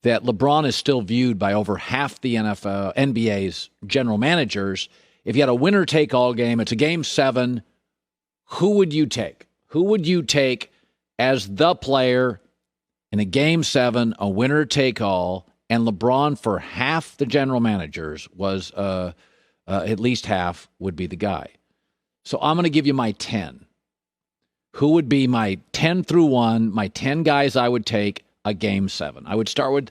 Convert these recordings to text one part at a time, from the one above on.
that LeBron is still viewed by over half the NBA's general managers. If you had a winner-take-all game, it's a Game 7, who would you take? Who would you take as the player in a Game 7, a winner-take-all, and LeBron for half the general managers was at least half would be the guy. So I'm going to give you my 10. Who would be my 10 through 1, my 10 guys I would take a Game 7? I would start with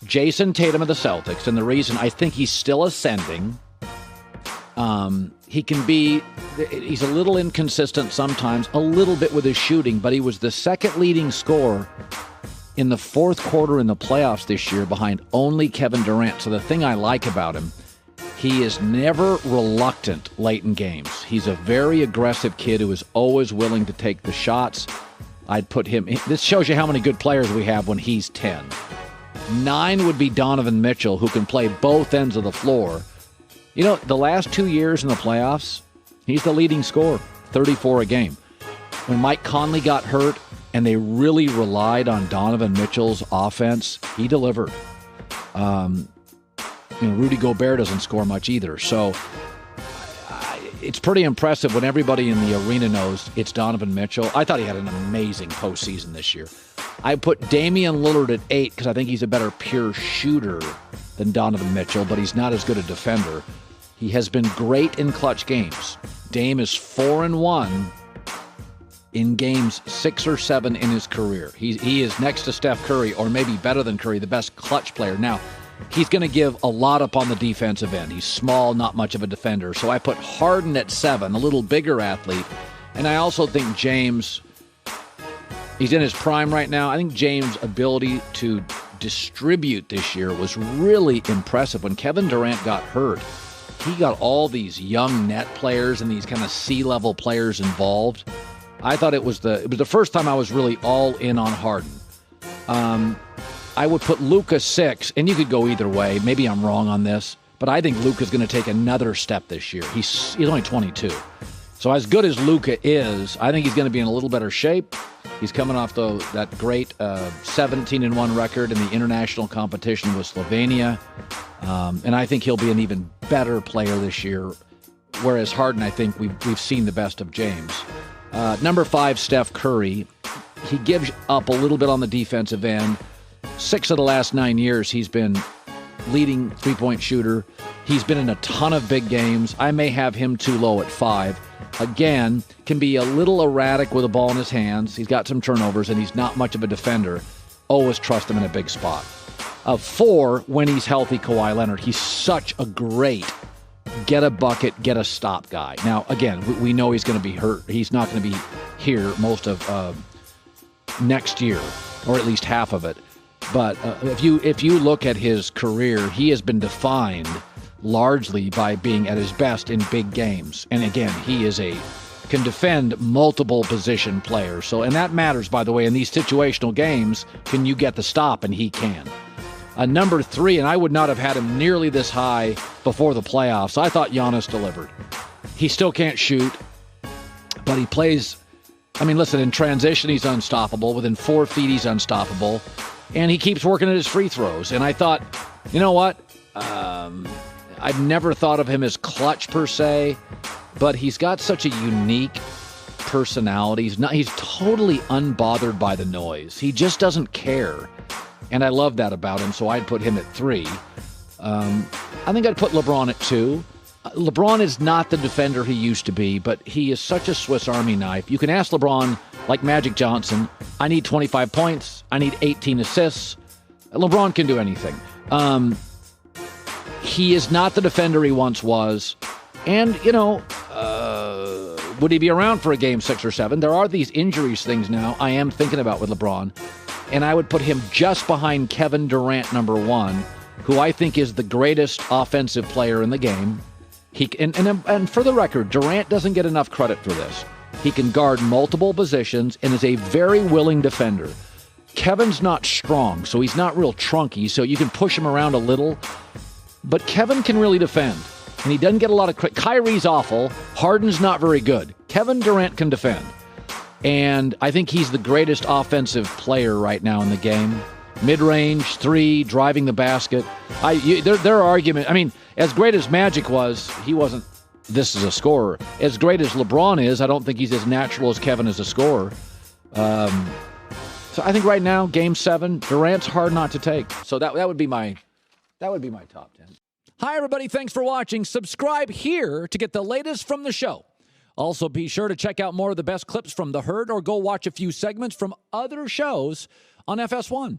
Jason Tatum of the Celtics, and the reason I think he's still ascending. He's a little inconsistent sometimes, a little bit with his shooting, but he was the second leading scorer in the fourth quarter in the playoffs this year behind only Kevin Durant. So the thing I like about him, he is never reluctant late in games. He's a very aggressive kid who is always willing to take the shots. I'd put him in. This shows you how many good players we have when he's 10. 9 would be Donovan Mitchell, who can play both ends of the floor. You know, the last 2 years in the playoffs, he's the leading scorer, 34 a game. When Mike Conley got hurt and they really relied on Donovan Mitchell's offense, he delivered. Rudy Gobert doesn't score much either. So it's pretty impressive when everybody in the arena knows it's Donovan Mitchell. I thought he had an amazing postseason this year. I put Damian Lillard at 8 because I think he's a better pure shooter than Donovan Mitchell, but he's not as good a defender. He has been great in clutch games. Dame is 4-1 in games 6 or 7 in his career. He is next to Steph Curry, or maybe better than Curry, the best clutch player. Now, he's going to give a lot up on the defensive end. He's small, not much of a defender. So I put Harden at 7, a little bigger athlete. And I also think James, he's in his prime right now. I think James' ability to distribute this year was really impressive. When Kevin Durant got hurt, he got all these young net players and these kind of C-level players involved. I thought it was the first time I was really all in on Harden. I would put Luka 6, and you could go either way. Maybe I'm wrong on this, but I think Luka's going to take another step this year. He's only 22. So as good as Luka is, I think he's going to be in a little better shape. He's coming off that great 17-1 record in the international competition with Slovenia. And I think he'll be an even better player this year, whereas Harden, I think we've seen the best of James. Number 5, Steph Curry. He gives up a little bit on the defensive end. 6 of the last 9 years, he's been leading three-point shooter. He's been in a ton of big games. I may have him too low at 5. Again, can be a little erratic with the ball in his hands. He's got some turnovers, and he's not much of a defender. Always trust him in a big spot. 4, when he's healthy, Kawhi Leonard. He's such a great get a bucket, get a stop guy. Now, again, we know he's going to be hurt. He's not going to be here most of next year, or at least half of it. But if you look at his career, he has been defined largely by being at his best in big games. And again, he can defend multiple position players. So, and that matters, by the way, in these situational games. Can you get the stop? And he can. Number 3, and I would not have had him nearly this high before the playoffs. I thought Giannis delivered. He still can't shoot, but he plays. I mean, listen, in transition, he's unstoppable. Within 4 feet, he's unstoppable. And he keeps working at his free throws. And I thought, you know what? I've never thought of him as clutch per se, but he's got such a unique personality. He's totally unbothered by the noise. He just doesn't care. And I love that about him, so I'd put him at 3. I think I'd put LeBron at 2. LeBron is not the defender he used to be, but he is such a Swiss Army knife. You can ask LeBron, like Magic Johnson, I need 25 points, I need 18 assists. LeBron can do anything. He is not the defender he once was. And, would he be around for a game 6 or 7? There are these injuries things now I am thinking about with LeBron. And I would put him just behind Kevin Durant, number 1, who I think is the greatest offensive player in the game. And for the record, Durant doesn't get enough credit for this. He can guard multiple positions and is a very willing defender. Kevin's not strong, so he's not real trunky, so you can push him around a little. But Kevin can really defend, and he doesn't get a lot of credit. Kyrie's awful. Harden's not very good. Kevin Durant can defend. And I think he's the greatest offensive player right now in the game. mid-range, three, driving the basket. Their argument, I mean, as great as Magic was, he wasn't this is a scorer. As great as LeBron is, I don't think he's as natural as Kevin as a scorer. So I think right now, Game 7, Durant's hard not to take. So that would be my top 10. Hi, everybody. Thanks for watching. Subscribe here to get the latest from the show. Also, be sure to check out more of the best clips from The Herd or go watch a few segments from other shows on FS1.